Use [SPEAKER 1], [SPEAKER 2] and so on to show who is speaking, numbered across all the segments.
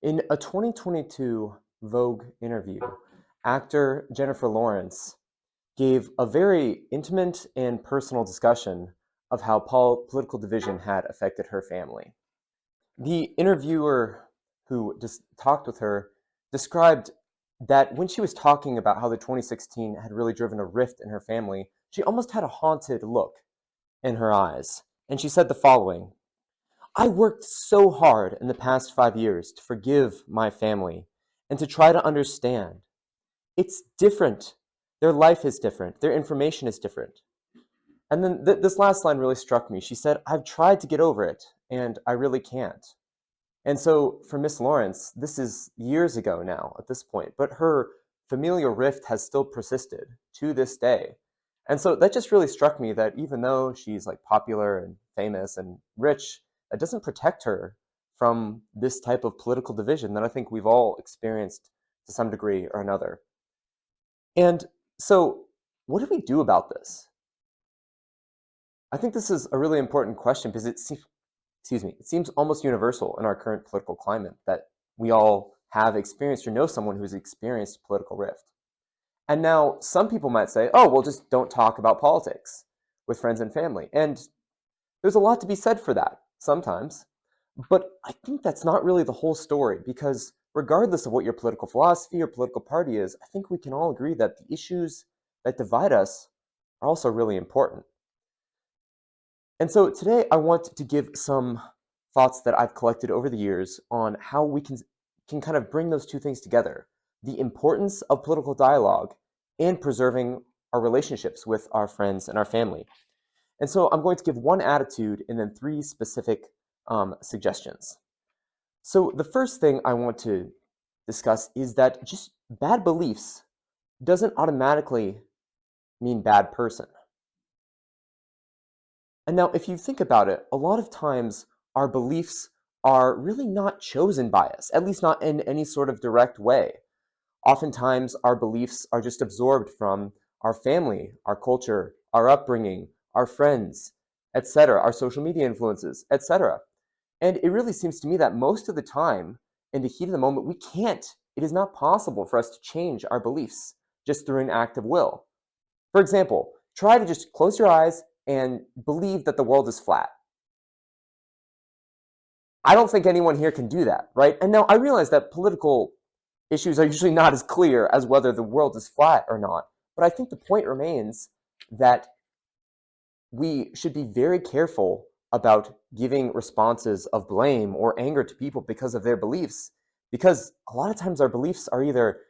[SPEAKER 1] In a 2022 Vogue interview, actor Jennifer Lawrence gave a very intimate and personal discussion of how political division had affected her family. The interviewer who just talked with her described that when she was talking about how the 2016 had really driven a rift in her family, she almost had a haunted look in her eyes. And she said the following: I worked so hard in the past 5 years to forgive my family and to try to understand. It's different. Their life is different. Their information is different. And then this last line really struck me. She said, I've tried to get over it, and I really can't. And so for Miss Lawrence, this is years ago now at this point, but her familial rift has still persisted to this day. And so that just really struck me that even though she's like popular and famous and rich, that doesn't protect her from this type of political division that I think we've all experienced to some degree or another. And so what do we do about this? I think this is a really important question because it seems almost universal in our current political climate that we all have experienced or know someone who's experienced political rift. And now some people might say, oh, well, just don't talk about politics with friends and family. And there's a lot to be said for that sometimes. But I think that's not really the whole story, because regardless of what your political philosophy or political party is, I think we can all agree that the issues that divide us are also really important. And so today I want to give some thoughts that I've collected over the years on how we can kind of bring those two things together: the importance of political dialogue and preserving our relationships with our friends and our family. And so I'm going to give one attitude and then three specific suggestions. So the first thing I want to discuss is that just bad beliefs doesn't automatically mean bad person. And now, if you think about it, a lot of times our beliefs are really not chosen by us, at least not in any sort of direct way. Oftentimes, our beliefs are just absorbed from our family, our culture, our upbringing, our friends, etc., our social media influences, etc. And it really seems to me that most of the time, in the heat of the moment, it is not possible for us to change our beliefs just through an act of will. For example, try to just close your eyes and believe that the world is flat. I don't think anyone here can do that, right? And now I realize that political issues are usually not as clear as whether the world is flat or not. But I think the point remains that we should be very careful about giving responses of blame or anger to people because of their beliefs, because a lot of times our beliefs are either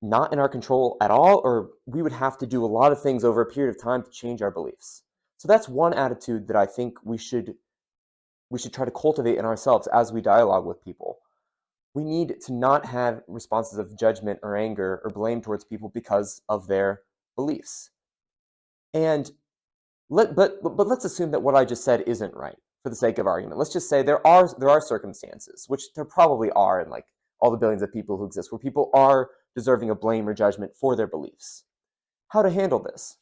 [SPEAKER 1] not in our control at all, or we would have to do a lot of things over a period of time to change our beliefs. So that's one attitude that I think we should try to cultivate in ourselves as we dialogue with people. We need to not have responses of judgment or anger or blame towards people because of their beliefs. And but let's assume that what I just said isn't right for the sake of argument. Let's just say there are circumstances, which there probably are in like all the billions of people who exist, where people are deserving of blame or judgment for their beliefs. How to handle this?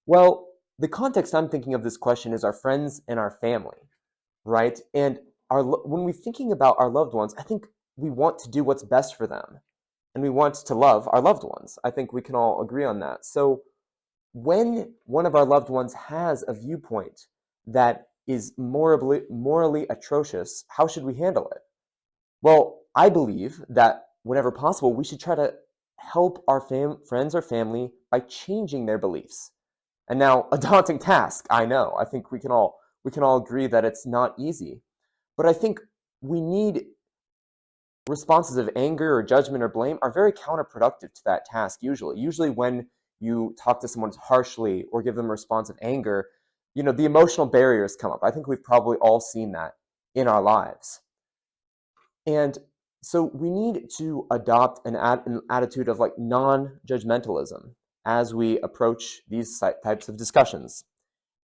[SPEAKER 1] Well, the context I'm thinking of this question is our friends and our family, right? And when we're thinking about our loved ones, I think we want to do what's best for them, and we want to love our loved ones. I think we can all agree on that. So when one of our loved ones has a viewpoint that is morally atrocious, how should we handle it? Well, I believe that whenever possible, we should try to help our friends or family by changing their beliefs. And now, a daunting task, I know. I think we can all agree that it's not easy. But I think we need responses of anger or judgment or blame are very counterproductive to that task usually. Usually when you talk to someone harshly or give them a response of anger, the emotional barriers come up. I think we've probably all seen that in our lives. And so we need to adopt an attitude of like non-judgmentalism as we approach these types of discussions.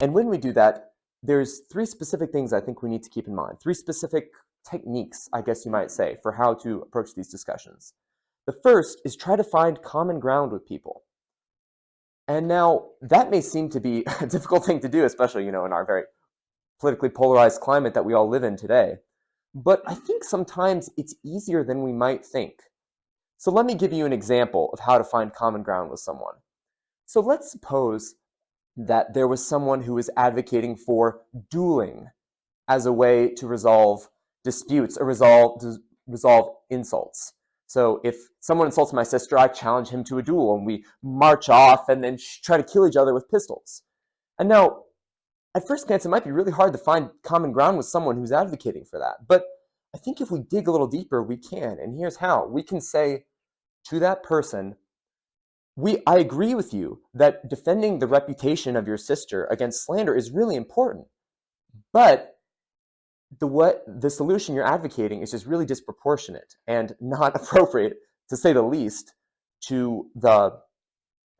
[SPEAKER 1] And when we do that, there's three specific things I think we need to keep in mind. Three specific techniques, I guess you might say, for how to approach these discussions. The first is try to find common ground with people. And now that may seem to be a difficult thing to do, especially, in our very politically polarized climate that we all live in today. But I think sometimes it's easier than we might think. So let me give you an example of how to find common ground with someone. So let's suppose that there was someone who was advocating for dueling as a way to resolve disputes or resolve insults. So if someone insults my sister, I challenge him to a duel and we march off and then try to kill each other with pistols. And now, at first glance, it might be really hard to find common ground with someone who's advocating for that. But I think if we dig a little deeper, we can. And here's how. We can say to that person, I agree with you that defending the reputation of your sister against slander is really important. But the solution you're advocating is just really disproportionate and not appropriate, to say the least, to the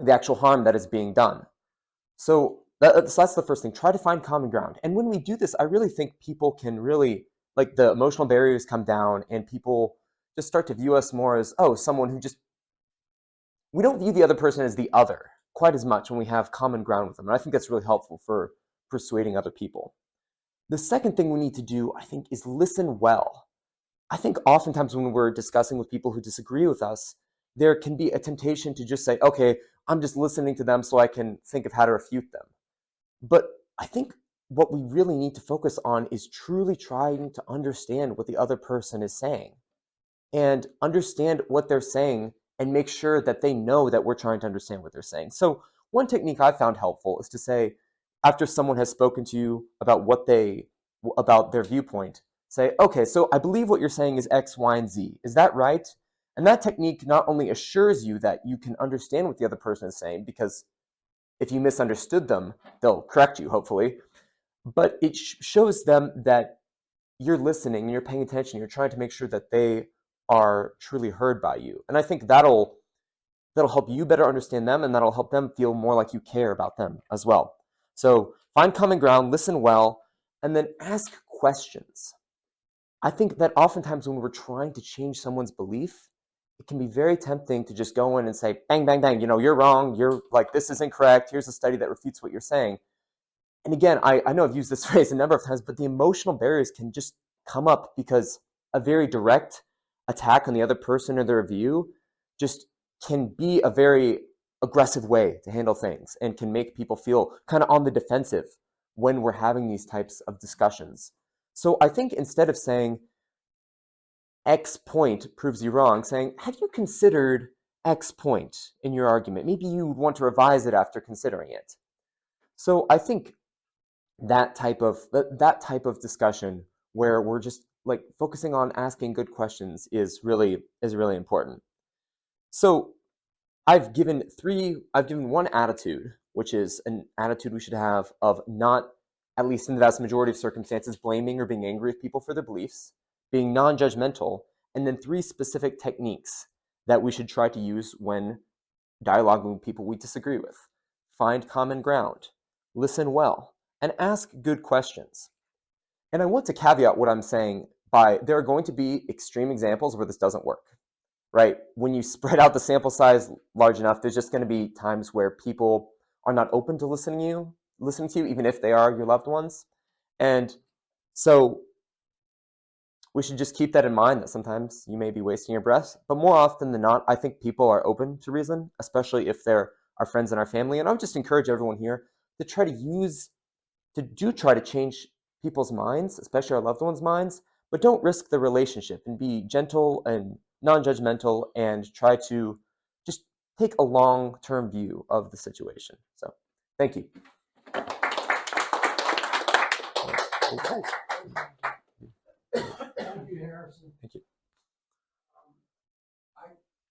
[SPEAKER 1] actual harm that is being done. So that's the first thing. Try to find common ground. And when we do this, I really think people can really, like, the emotional barriers come down and people just start to view us more as, oh, someone who just, we don't view the other person as the other quite as much when we have common ground with them. And I think that's really helpful for persuading other people. The second thing we need to do, I think, is listen well. I think oftentimes when we're discussing with people who disagree with us, there can be a temptation to just say, okay, I'm just listening to them so I can think of how to refute them. But I think what we really need to focus on is truly trying to understand what the other person is saying and understand what they're saying and make sure that they know that we're trying to understand what they're saying. So one technique I found helpful is to say, after someone has spoken to you about their viewpoint, say, okay, so I believe what you're saying is X, Y, and Z. Is that right? And that technique not only assures you that you can understand what the other person is saying, because if you misunderstood them, they'll correct you, hopefully, but it shows them that you're listening and you're paying attention. You're trying to make sure that they are truly heard by you. And I think that'll help you better understand them, and that'll help them feel more like you care about them as well. So find common ground, listen well, and then ask questions. I think that oftentimes when we're trying to change someone's belief, it can be very tempting to just go in and say, bang, bang, bang, you're wrong, you're like, this is incorrect, here's a study that refutes what you're saying. And again, I know I've used this phrase a number of times, but the emotional barriers can just come up because a very direct attack on the other person or their view just can be a very aggressive way to handle things and can make people feel kind of on the defensive when we're having these types of discussions. So I think instead of saying X point proves you wrong, saying, have you considered X point in your argument? Maybe you would want to revise it after considering it. So I think that type of discussion where we're just like focusing on asking good questions is really important. So I've given one attitude, which is an attitude we should have of not, at least in the vast majority of circumstances, blaming or being angry with people for their beliefs, being non-judgmental, and then 3 specific techniques that we should try to use when dialoguing with people we disagree with. Find common ground, listen well, and ask good questions. And I want to caveat what I'm saying by there are going to be extreme examples where this doesn't work, right? When you spread out the sample size large enough, there's just going to be times where people are not open to listening to you, even if they are your loved ones. And so we should just keep that in mind, that sometimes you may be wasting your breath. But more often than not, I think people are open to reason, especially if they're our friends and our family. And I would just encourage everyone here to try to change people's minds, especially our loved ones' minds, but don't risk the relationship, and be gentle and non-judgmental and try to just take a long-term view of the situation. So, thank you.
[SPEAKER 2] Thank you, Harrison.
[SPEAKER 1] Thank you.